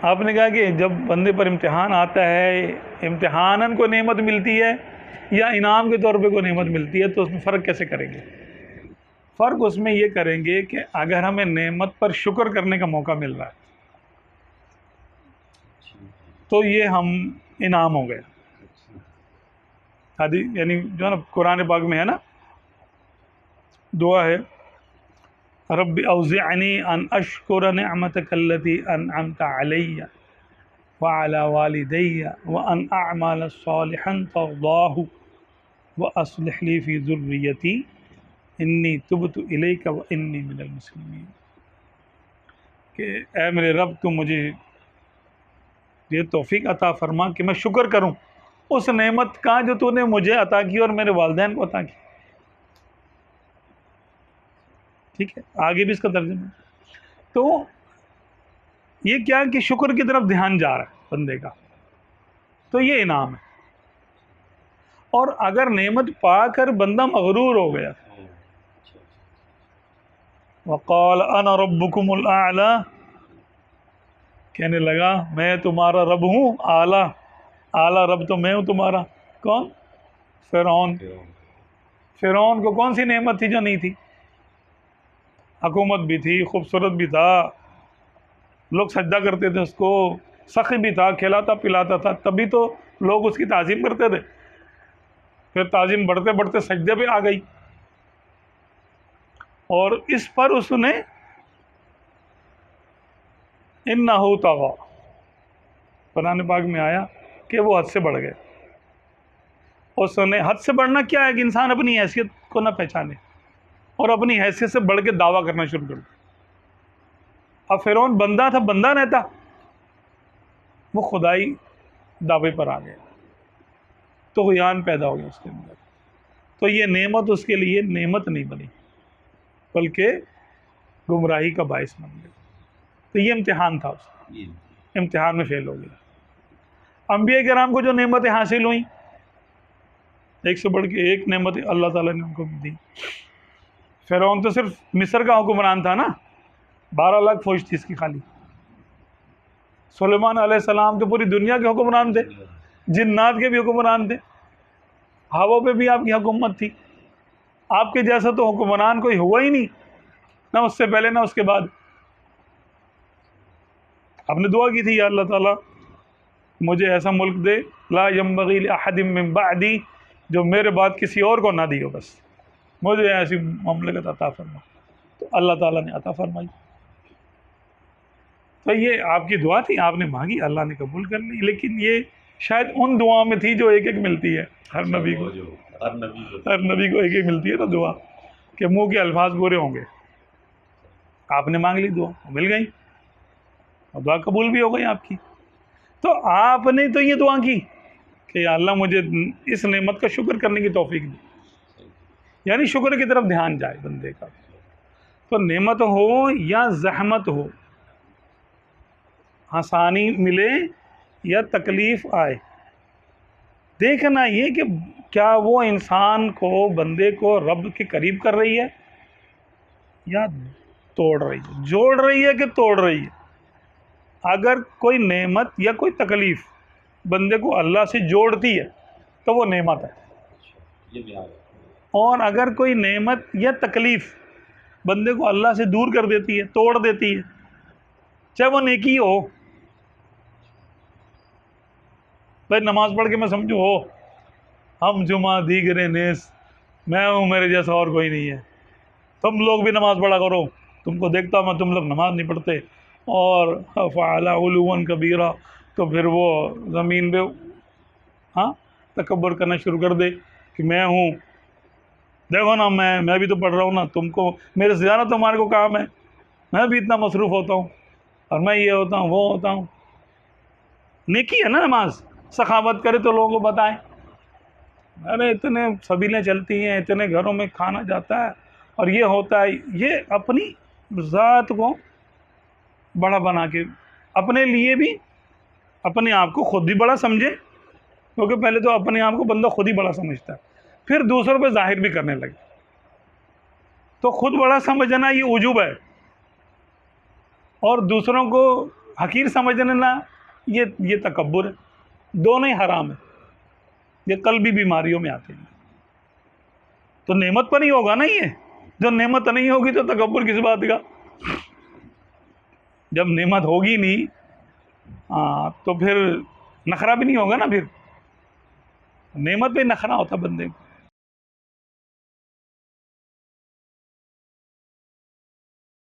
آپ نے کہا کہ جب بندے پر امتحان آتا ہے، امتحاناً کو نعمت ملتی ہے یا انعام کے طور پہ کوئی نعمت ملتی ہے، تو اس میں فرق کیسے کریں گے؟ فرق اس میں یہ کریں گے کہ اگر ہمیں نعمت پر شکر کرنے کا موقع مل رہا ہے تو یہ ہم انعام ہو گئے. حدیث یعنی جو ہے نا قرآن پاک میں ہے نا دعا ہے، رب اوزعنی ان اشکر نعمتک التی انعمت علی وعلی والدی وان اعمل صالحا ترضاہ واصلح لی فی ذریتی انی تبت الیک وانی من المسلمین. کہ اے میرے رب تو مجھے یہ توفیق عطا فرما کہ میں شکر کروں اس نعمت کا جو تو نے مجھے عطا کی اور میرے والدین کو عطا کی. ٹھیک ہے، آگے بھی اس کا ترجمہ. تو یہ کیا کہ شکر کی طرف دھیان جا رہا ہے بندے کا، تو یہ انعام ہے. اور اگر نعمت پا کر بندہ مغرور ہو گیا، وقال انا ربکم الاعلی، کہنے لگا میں تمہارا رب ہوں اعلیٰ، اعلیٰ رب تو میں ہوں تمہارا. کون؟ فرعون. فرعون کو کون سی نعمت تھی جو نہیں تھی؟ حکومت بھی تھی، خوبصورت بھی تھا، لوگ سجدہ کرتے تھے اس کو، سخی بھی تھا، کھلاتا پلاتا تھا، تبھی تو لوگ اس کی تعظیم کرتے تھے. پھر تعظیم بڑھتے بڑھتے سجدے پہ آ گئی، اور اس پر اس نے انہو طغی، قرآن پاک میں آیا کہ وہ حد سے بڑھ گئے. اس نے حد سے بڑھنا کیا ہے کہ انسان اپنی حیثیت کو نہ پہچانے اور اپنی حیثیت سے بڑھ کے دعویٰ کرنا شروع کر دے. اب فرعون بندہ تھا، بندہ رہتا، وہ خدائی دعوے پر آ گیا، طغیان پیدا ہو گیا اس کے اندر. تو یہ نعمت اس کے لیے نعمت نہیں بنی بلکہ گمراہی کا باعث بن گئی. تو یہ امتحان تھا، اس کا امتحان میں فیل ہو گیا. انبیاء کرام کو جو نعمتیں حاصل ہوئیں، ایک سے بڑھ کے ایک نعمت اللہ تعالیٰ نے ان کو دی. فرعون تو صرف مصر کا حکمران تھا نا، 12 لاکھ فوج تھی اس کی خالی. سلیمان علیہ السلام تو پوری دنیا کے حکمران تھے، جنات کے بھی حکمران تھے، ہوا پہ بھی آپ کی حکومت تھی. آپ کے جیسا تو حکمران کوئی ہوا ہی نہیں، نہ اس سے پہلے نہ اس کے بعد. آپ نے دعا کی تھی یا اللہ تعالیٰ مجھے ایسا ملک دے لا ينبغی لأحد من بعدی، جو میرے بعد کسی اور کو نہ دیو، بس مجھے ایسی مملکت عطا فرما. تو اللہ تعالیٰ نے عطا فرمائی. تو یہ آپ کی دعا تھی، آپ نے مانگی، اللہ نے قبول کر لی. لیکن یہ شاید ان دعاؤں میں تھی جو ایک ایک ملتی ہے ہر نبی کو، ہر نبی کو ایک ایک ملتی ہے نا دعا، کہ منہ کے الفاظ پورے ہوں گے. آپ نے مانگ لی، دعا مل گئی اور دعا قبول بھی ہو گئی آپ کی. تو آپ نے تو یہ دعا کی کہ یا اللہ مجھے اس نعمت کا شکر کرنے کی توفیق دی، یعنی شکر کی طرف دھیان جائے بندے کا. تو نعمت ہو یا زحمت ہو، آسانی ملے یا تکلیف آئے، دیکھنا یہ کہ کیا وہ انسان کو، بندے کو رب کے قریب کر رہی ہے یا توڑ رہی ہے، جوڑ رہی ہے کہ توڑ رہی ہے. اگر کوئی نعمت یا کوئی تکلیف بندے کو اللہ سے جوڑتی ہے تو وہ نعمت ہے، اور اگر کوئی نعمت یا تکلیف بندے کو اللہ سے دور کر دیتی ہے، توڑ دیتی ہے، چاہے وہ نیکی ہو. بھائی نماز پڑھ کے میں سمجھوں ہو ہم جمعہ دیگرے نیس، میں ہوں میرے جیسا اور کوئی نہیں ہے، تم لوگ بھی نماز پڑھا کرو، تم کو دیکھتا میں تم لوگ نماز نہیں پڑھتے، اور فعل علوا کبیرہ، تو پھر وہ زمین پہ تکبر کرنا شروع کر دے کہ میں ہوں، دیکھو نا میں بھی تو پڑھ رہا ہوں نا، تم کو میرے سے زیادہ تمہارے کو کام ہے، میں بھی اتنا مصروف ہوتا ہوں اور میں یہ ہوتا ہوں وہ ہوتا ہوں. نیکی ہے نا نماز، سخاوت کرے تو لوگوں کو بتائیں، ارے اتنے سبیلیں چلتی ہیں، اتنے گھروں میں کھانا جاتا ہے اور یہ ہوتا ہے. یہ اپنی ذات کو بڑا بنا کے، اپنے لیے بھی، اپنے آپ کو خود بھی بڑا سمجھے، کیونکہ پہلے تو اپنے آپ کو بندہ خود ہی بڑا سمجھتا ہے، پھر دوسروں پہ ظاہر بھی کرنے لگے. تو خود بڑا سمجھنا یہ عجوب ہے، اور دوسروں کو حقیر سمجھنا یہ تکبر ہے، دونوں ہی حرام ہے، یہ قلبی بیماریوں میں آتے ہیں۔ تو نعمت پر نہیں ہوگا نا، یہ جو نعمت نہیں ہوگی تو تکبر کس بات کا؟ جب نعمت ہوگی نہیں تو پھر نخرہ بھی نہیں ہوگا نا، پھر نعمت پہ نخرہ ہوتا بندے کو۔